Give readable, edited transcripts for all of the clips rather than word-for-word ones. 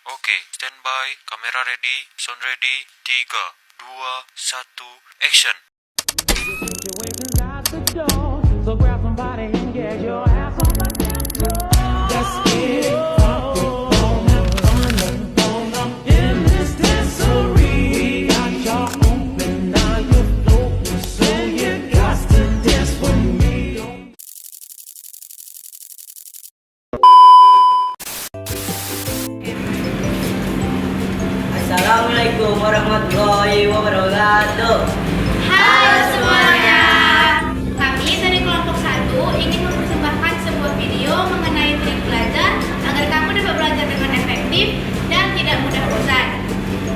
Oke, standby, kamera ready, sound ready, 3, 2, 1, action. So grab somebody and get your ass on the dance floor. Let's get it on in this dancery. We got y'all open, now you're floating, so you got to dance for me. Assalamualaikum warahmatullahi wabarakatuh. Halo semuanya, kami dari kelompok 1 ingin mempersembahkan sebuah video mengenai trik belajar agar kamu dapat belajar dengan efektif dan tidak mudah bosan.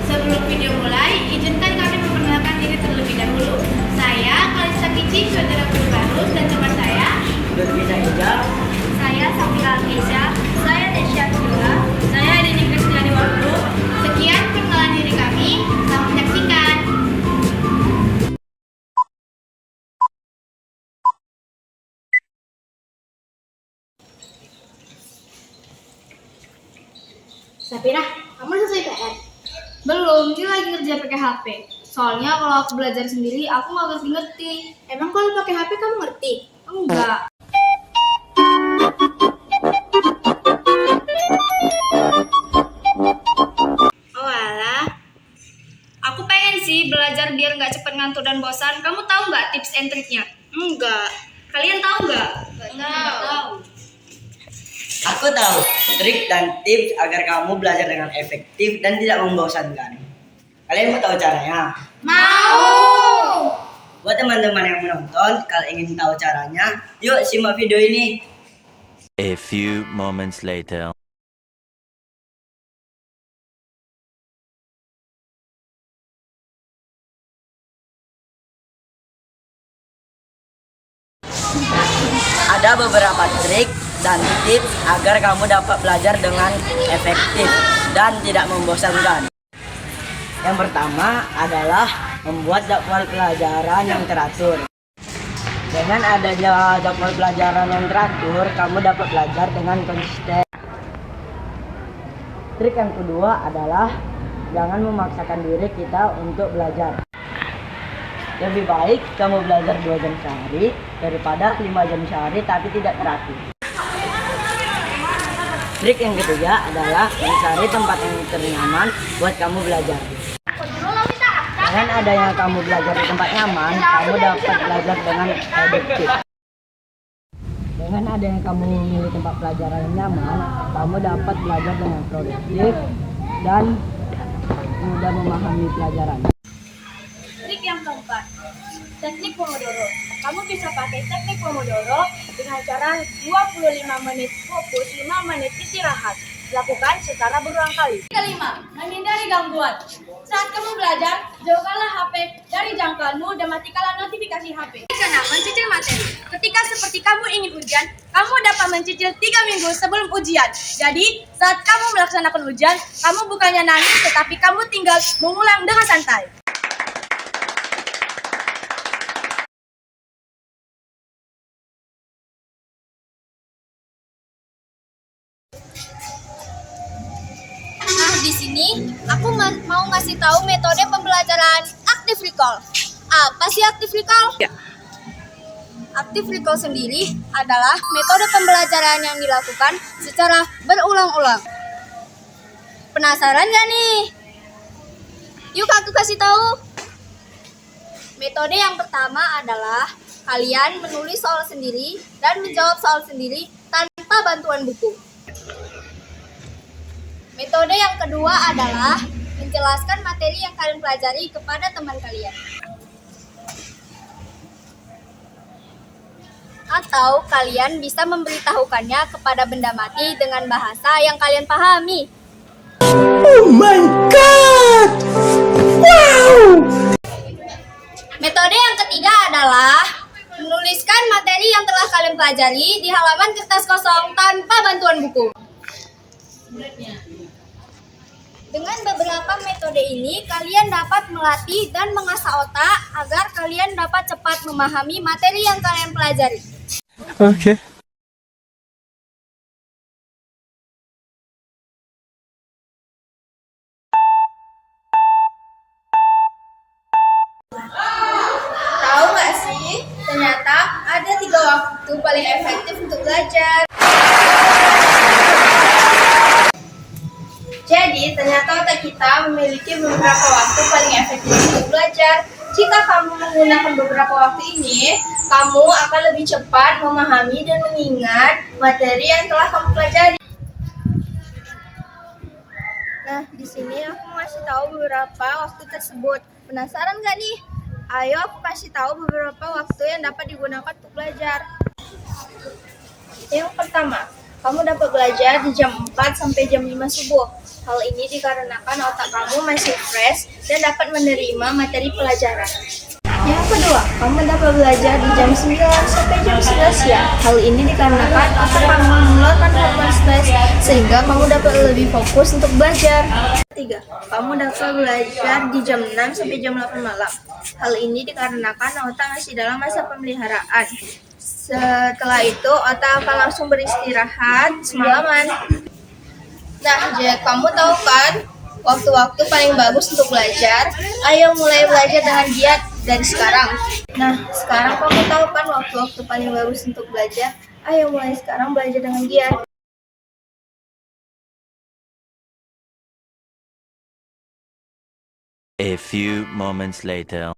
Sebelum video mulai, izinkan kami memperkenalkan diri terlebih dahulu. Saya Kalisa Kici, saudara guru baru, dan teman saya Lutfi Saija. Saya Safira Alkeisha. Saya Desya Abdullah. Saya Dini Kristiani Waktu. Sekian perkenalan diri kami. Selamat menyaksikan. Safira, kamu selesai PR? Belum, dia lagi kerja pakai HP. Soalnya kalau aku belajar sendiri, aku nggak ngerti. Emang kalau pakai HP kamu ngerti? Enggak. Oh alah, aku pengen sih belajar biar nggak cepet ngantuk dan bosan. Kamu tahu nggak tips and triknya? Enggak. Kalian tahu nggak? Nggak tahu. Aku tahu trik dan tips agar kamu belajar dengan efektif dan tidak membosankan. Kalian mau tahu caranya? Mau. Buat teman-teman yang menonton, kalau ingin tahu caranya, yuk simak video ini. A few moments later. Ada beberapa trik dan tips agar kamu dapat belajar dengan efektif dan tidak membosankan. Yang pertama adalah membuat jadwal pelajaran yang teratur. Dengan adanya jadwal pelajaran yang teratur, kamu dapat belajar dengan konsisten. Trik yang kedua adalah jangan memaksakan diri kita untuk belajar. Lebih baik kamu belajar 2 jam sehari daripada 5 jam sehari tapi tidak teratur. Trik yang ketiga adalah mencari tempat yang ternyaman buat kamu belajar. Dengan adanya kamu belajar di tempat nyaman, kamu dapat belajar dengan efektif. Dengan adanya kamu memilih tempat pelajaran yang nyaman, kamu dapat belajar dengan produktif dan mudah memahami pelajaran. Trik yang keempat, teknik Pomodoro. Kamu bisa pakai teknik Pomodoro dengan cara 25 menit fokus, 5 menit istirahat. Lakukan secara berulang kali. Kelima, menghindari gangguan. Saat kamu belajar, jauhkanlah HP dari jangkauanmu dan matikanlah notifikasi HP. Keenam, mencicil materi. Ketika seperti kamu ingin ujian, kamu dapat mencicil 3 minggu sebelum ujian. Jadi, saat kamu melaksanakan ujian, kamu bukannya nangis, tetapi kamu tinggal mengulang dengan santai. Nah, di sini aku mau ngasih tahu metode pembelajaran active recall. Apa sih active recall? Active recall sendiri adalah metode pembelajaran yang dilakukan secara berulang-ulang. Penasaran gak nih? Yuk aku kasih tahu. Metode yang pertama adalah kalian menulis soal sendiri dan menjawab soal sendiri tanpa bantuan buku. Metode yang kedua adalah menjelaskan materi yang kalian pelajari kepada teman kalian. Atau kalian bisa memberitahukannya kepada benda mati dengan bahasa yang kalian pahami. Oh my god! Wow! Metode yang ketiga adalah menuliskan materi yang telah kalian pelajari di halaman kertas kosong tanpa bantuan buku. Dengan beberapa metode ini, kalian dapat melatih dan mengasah otak agar kalian dapat cepat memahami materi yang kalian pelajari. Okay. Ternyata ada 3 waktu paling efektif untuk belajar. Jadi, ternyata otak kita memiliki beberapa waktu paling efektif untuk belajar. Jika kamu menggunakan beberapa waktu ini, kamu akan lebih cepat memahami dan mengingat materi yang telah kamu pelajari. Nah, di sini aku masih tahu beberapa waktu tersebut. Penasaran nggak nih? Ayo aku kasih tahu beberapa waktu yang dapat digunakan untuk belajar. Yang pertama, kamu dapat belajar di jam 4 sampai jam 5 subuh. Hal ini dikarenakan otak kamu masih fresh dan dapat menerima materi pelajaran. Yang kedua, kamu dapat belajar di jam 9 sampai jam 11 siang. Hal ini dikarenakan otak kamu mengeluarkan hormon stres sehingga kamu dapat lebih fokus untuk belajar. Ketiga, kamu dapat belajar di jam 6 sampai jam 8 malam. Hal ini dikarenakan otak masih dalam masa pemeliharaan. Setelah itu, otak akan langsung beristirahat semalaman. Nah, jadi kamu tahu kan waktu-waktu paling bagus untuk belajar? Ayo mulai belajar dengan giat dari sekarang. Nah, sekarang kamu tahu kan waktu-waktu paling bagus untuk belajar? Ayo mulai sekarang belajar dengan giat. A few moments later.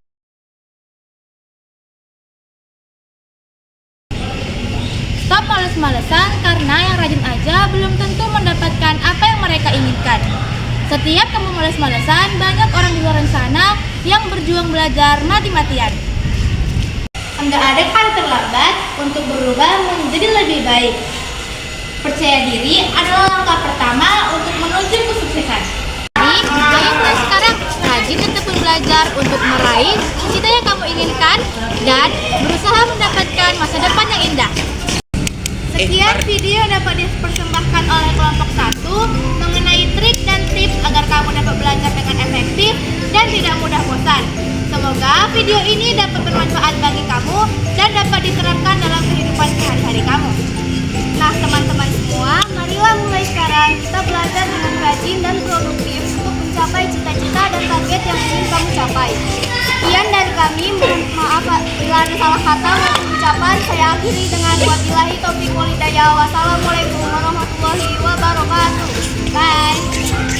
Stop males-malesan karena yang rajin aja belum tentu mendapatkan apa yang mereka inginkan. Setiap kamu males-malesan, banyak orang di luar sana yang berjuang belajar mati-matian. Enggak ada kata terlambat untuk berubah menjadi lebih baik. Percaya diri adalah langkah pertama untuk menuju kesuksesan. Jadi, ayo mulai sekarang rajin dan tekun belajar untuk meraih cita yang kamu inginkan dan berusaha mendapatkan masa depan yang indah. Sekian video dapat dipersembahkan oleh kelompok 1 mengenai trik dan tips agar kamu dapat belajar dengan efektif dan tidak mudah bosan. Semoga video ini dapat bermanfaat bagi kamu dan dapat diterapkan dalam kehidupan sehari-hari kamu. Nah, teman-teman semua, marilah mulai sekarang kita belajar dengan rajin dan produktif untuk mencapai cita-cita dan target yang ingin kamu capai. Sekian dari kami, mohon maaf bila ada salah kata maupun ucapan. Saya akhiri dengan wabillahi taufiq wal hidayah. Wassalamualaikum warahmatullahi wabarakatuh. Bye.